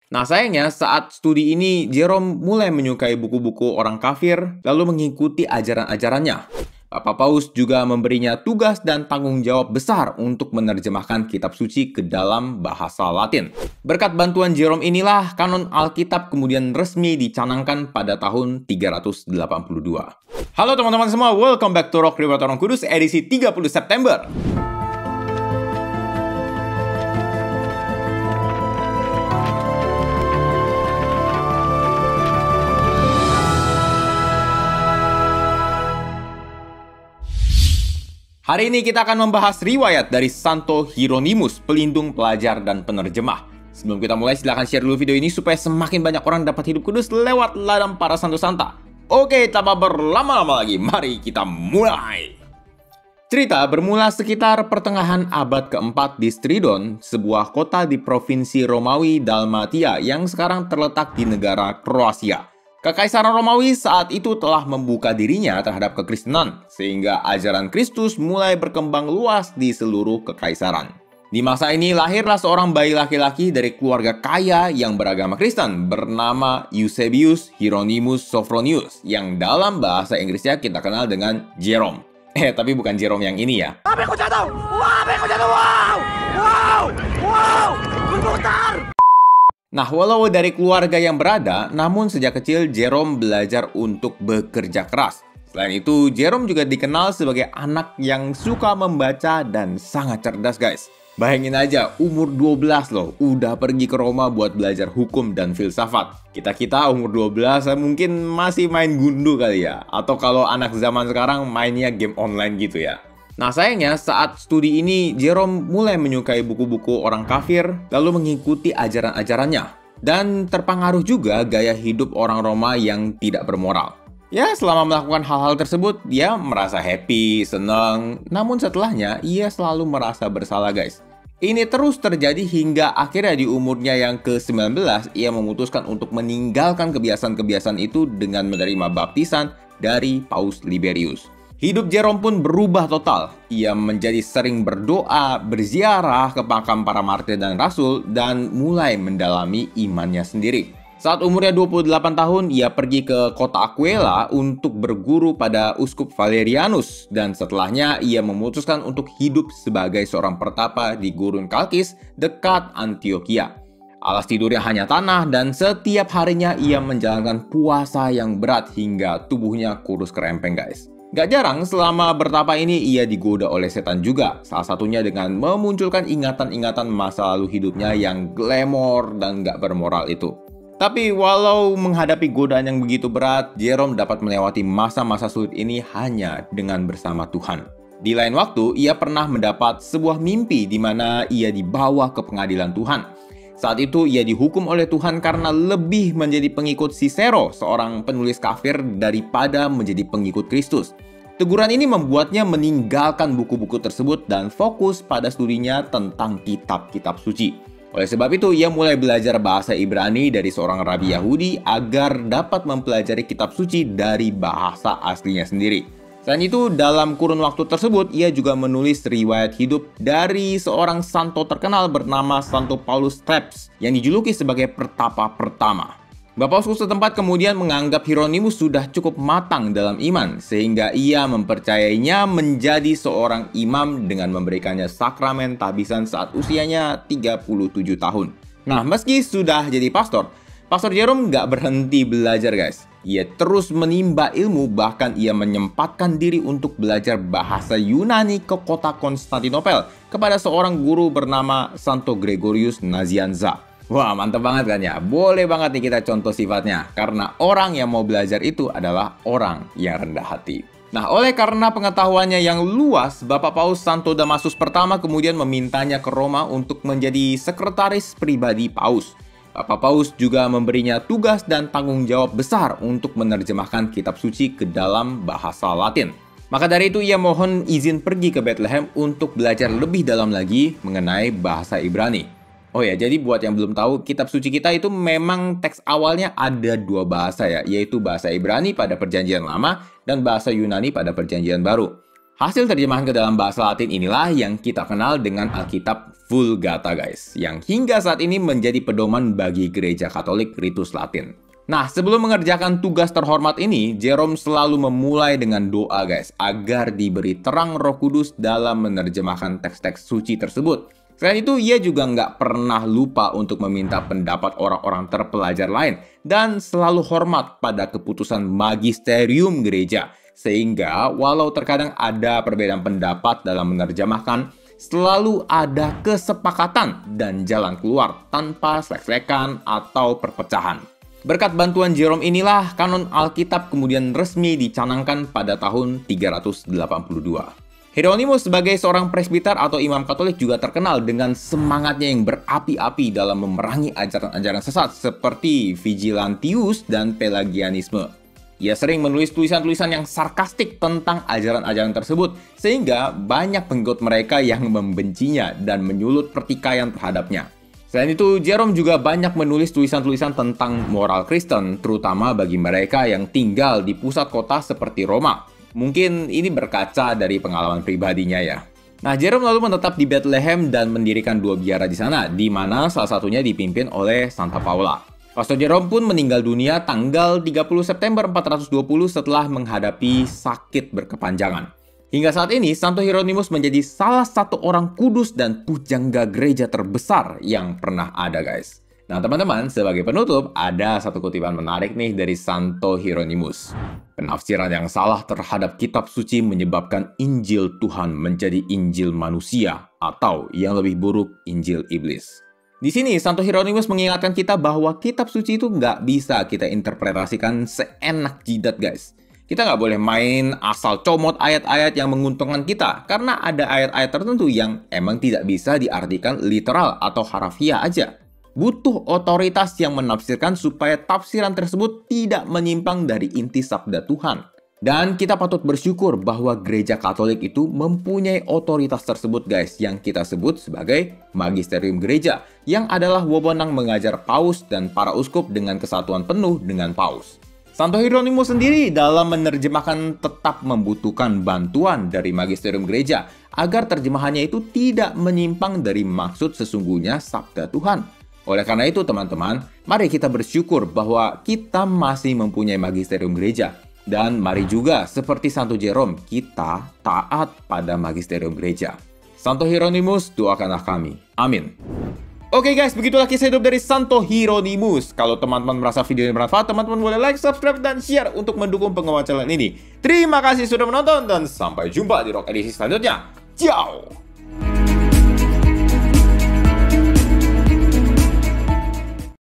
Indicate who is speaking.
Speaker 1: Nah, sayangnya saat studi ini, Jerome mulai menyukai buku-buku orang kafir, lalu mengikuti ajaran-ajarannya. Papa Paus juga memberinya tugas dan tanggung jawab besar untuk menerjemahkan kitab suci ke dalam bahasa Latin. Berkat bantuan Jerome inilah, kanon Alkitab kemudian resmi dicanangkan pada tahun 382. Halo teman-teman semua, welcome back to Rock River Orang Kudus edisi 30 September. Hari ini kita akan membahas riwayat dari Santo Hieronymus, pelindung, pelajar, dan penerjemah. Sebelum kita mulai, silahkan share dulu video ini supaya semakin banyak orang dapat hidup kudus lewat ladang para santo santa. Oke, tanpa berlama-lama lagi, mari kita mulai. Cerita bermula sekitar pertengahan abad keempat di Stridon, sebuah kota di provinsi Romawi Dalmatia yang sekarang terletak di negara Kroasia. Kekaisaran Romawi saat itu telah membuka dirinya terhadap kekristenan, sehingga ajaran Kristus mulai berkembang luas di seluruh kekaisaran. Di masa ini lahirlah seorang bayi laki-laki dari keluarga kaya yang beragama Kristen bernama Eusebius Hieronymus Sophronius, yang dalam bahasa Inggrisnya kita kenal dengan Jerome. Tapi bukan Jerome yang ini ya.
Speaker 2: Wow! Berputar!
Speaker 1: Nah, walau dari keluarga yang berada, namun sejak kecil Jerome belajar untuk bekerja keras. Selain itu, Jerome juga dikenal sebagai anak yang suka membaca dan sangat cerdas, guys. Bayangin aja, umur 12 loh, udah pergi ke Roma buat belajar hukum dan filsafat. Kita umur 12 mungkin masih main gundu kali ya. Atau kalau anak zaman sekarang mainnya game online gitu ya. Nah, sayangnya saat studi ini, Jerome mulai menyukai buku-buku orang kafir, lalu mengikuti ajaran-ajarannya. Dan terpengaruh juga gaya hidup orang Roma yang tidak bermoral. Ya, selama melakukan hal-hal tersebut, dia merasa happy, senang. Namun setelahnya, ia selalu merasa bersalah, guys. Ini terus terjadi hingga akhirnya di umurnya yang ke-19, ia memutuskan untuk meninggalkan kebiasaan-kebiasaan itu dengan menerima baptisan dari Paus Liberius. Hidup Jerome pun berubah total. Ia menjadi sering berdoa, berziarah ke makam para martir dan rasul, dan mulai mendalami imannya sendiri. Saat umurnya 28 tahun, ia pergi ke kota Aquila untuk berguru pada Uskup Valerianus, dan setelahnya ia memutuskan untuk hidup sebagai seorang pertapa di gurun Kalkis dekat Antioquia. Alas tidurnya hanya tanah, dan setiap harinya ia menjalankan puasa yang berat hingga tubuhnya kurus kerempeng, guys. Gak jarang selama bertapa ini ia digoda oleh setan juga, salah satunya dengan memunculkan ingatan-ingatan masa lalu hidupnya yang glamor dan gak bermoral itu. Tapi walau menghadapi godaan yang begitu berat, Jerome dapat melewati masa-masa sulit ini hanya dengan bersama Tuhan. Di lain waktu, ia pernah mendapat sebuah mimpi di mana ia dibawa ke pengadilan Tuhan. Saat itu ia dihukum oleh Tuhan karena lebih menjadi pengikut Cicero, seorang penulis kafir, daripada menjadi pengikut Kristus. Teguran ini membuatnya meninggalkan buku-buku tersebut dan fokus pada studinya tentang kitab-kitab suci. Oleh sebab itu, ia mulai belajar bahasa Ibrani dari seorang rabi Yahudi agar dapat mempelajari kitab suci dari bahasa aslinya sendiri. Selain itu, dalam kurun waktu tersebut, ia juga menulis riwayat hidup dari seorang santo terkenal bernama Santo Paulus Thebes, yang dijuluki sebagai pertapa pertama. Bapak uskup setempat kemudian menganggap Hieronymus sudah cukup matang dalam iman, sehingga ia mempercayainya menjadi seorang imam dengan memberikannya sakramen tabisan saat usianya 37 tahun. Nah, meski sudah jadi pastor Jerome nggak berhenti belajar, guys. Ia terus menimba ilmu, bahkan ia menyempatkan diri untuk belajar bahasa Yunani ke kota Konstantinopel kepada seorang guru bernama Santo Gregorius Nazianza. Wah, mantep banget kan ya? Boleh banget nih kita contoh sifatnya, karena orang yang mau belajar itu adalah orang yang rendah hati. Nah, oleh karena pengetahuannya yang luas, Bapak Paus Santo Damasus pertama kemudian memintanya ke Roma untuk menjadi sekretaris pribadi Paus. Bapak Paus juga memberinya tugas dan tanggung jawab besar untuk menerjemahkan kitab suci ke dalam bahasa Latin. Maka dari itu ia mohon izin pergi ke Bethlehem untuk belajar lebih dalam lagi mengenai bahasa Ibrani. Oh ya, jadi buat yang belum tahu, kitab suci kita itu memang teks awalnya ada dua bahasa ya, yaitu bahasa Ibrani pada Perjanjian Lama dan bahasa Yunani pada Perjanjian Baru. Hasil terjemahan ke dalam bahasa Latin inilah yang kita kenal dengan Alkitab Vulgata guys, yang hingga saat ini menjadi pedoman bagi gereja Katolik Ritus Latin. Nah, sebelum mengerjakan tugas terhormat ini, Jerome selalu memulai dengan doa guys, agar diberi terang Roh Kudus dalam menerjemahkan teks-teks suci tersebut. Selain itu, ia juga nggak pernah lupa untuk meminta pendapat orang-orang terpelajar lain dan selalu hormat pada keputusan magisterium gereja. Sehingga walau terkadang ada perbedaan pendapat dalam menerjemahkan, selalu ada kesepakatan dan jalan keluar tanpa selek-selekan atau perpecahan. Berkat bantuan Jerome inilah kanon Alkitab kemudian resmi dicanangkan pada tahun 382. Hieronymus sebagai seorang presbiter atau imam Katolik juga terkenal dengan semangatnya yang berapi-api dalam memerangi ajaran-ajaran sesat seperti Vigilantius dan Pelagianisme. Ia sering menulis tulisan-tulisan yang sarkastik tentang ajaran-ajaran tersebut, sehingga banyak pengikut mereka yang membencinya dan menyulut pertikaian terhadapnya. Selain itu, Jerome juga banyak menulis tulisan-tulisan tentang moral Kristen, terutama bagi mereka yang tinggal di pusat kota seperti Roma. Mungkin ini berkaca dari pengalaman pribadinya ya. Nah, Jerome lalu menetap di Bethlehem dan mendirikan 2 biara di sana, di mana salah satunya dipimpin oleh Santa Paula. Pastor Jerome pun meninggal dunia tanggal 30 September 420 setelah menghadapi sakit berkepanjangan. Hingga saat ini, Santo Hieronymus menjadi salah satu orang kudus dan pujangga gereja terbesar yang pernah ada guys. Nah teman-teman, sebagai penutup, ada satu kutipan menarik nih dari Santo Hieronymus. Penafsiran yang salah terhadap kitab suci menyebabkan Injil Tuhan menjadi Injil manusia, atau yang lebih buruk, Injil iblis. Di sini, Santo Hieronymus mengingatkan kita bahwa kitab suci itu nggak bisa kita interpretasikan seenak jidat, guys. Kita nggak boleh main asal comot ayat-ayat yang menguntungkan kita, karena ada ayat-ayat tertentu yang emang tidak bisa diartikan literal atau harafiah aja. Butuh otoritas yang menafsirkan supaya tafsiran tersebut tidak menyimpang dari inti sabda Tuhan. Dan kita patut bersyukur bahwa gereja Katolik itu mempunyai otoritas tersebut guys, yang kita sebut sebagai magisterium gereja, yang adalah wewenang mengajar paus dan para uskup dengan kesatuan penuh dengan paus. Santo Hieronymus sendiri dalam menerjemahkan tetap membutuhkan bantuan dari magisterium gereja agar terjemahannya itu tidak menyimpang dari maksud sesungguhnya sabda Tuhan. Oleh karena itu teman-teman, mari kita bersyukur bahwa kita masih mempunyai magisterium gereja. Dan mari juga, seperti Santo Jerome, kita taat pada magisterium gereja. Santo Hieronymus, doakanlah kami. Amin. Oke guys, begitulah kisah hidup dari Santo Hieronymus. Kalau teman-teman merasa video ini bermanfaat, teman-teman boleh like, subscribe, dan share untuk mendukung pengembangan channel ini. Terima kasih sudah menonton, dan sampai jumpa di Rock edisi selanjutnya. Ciao!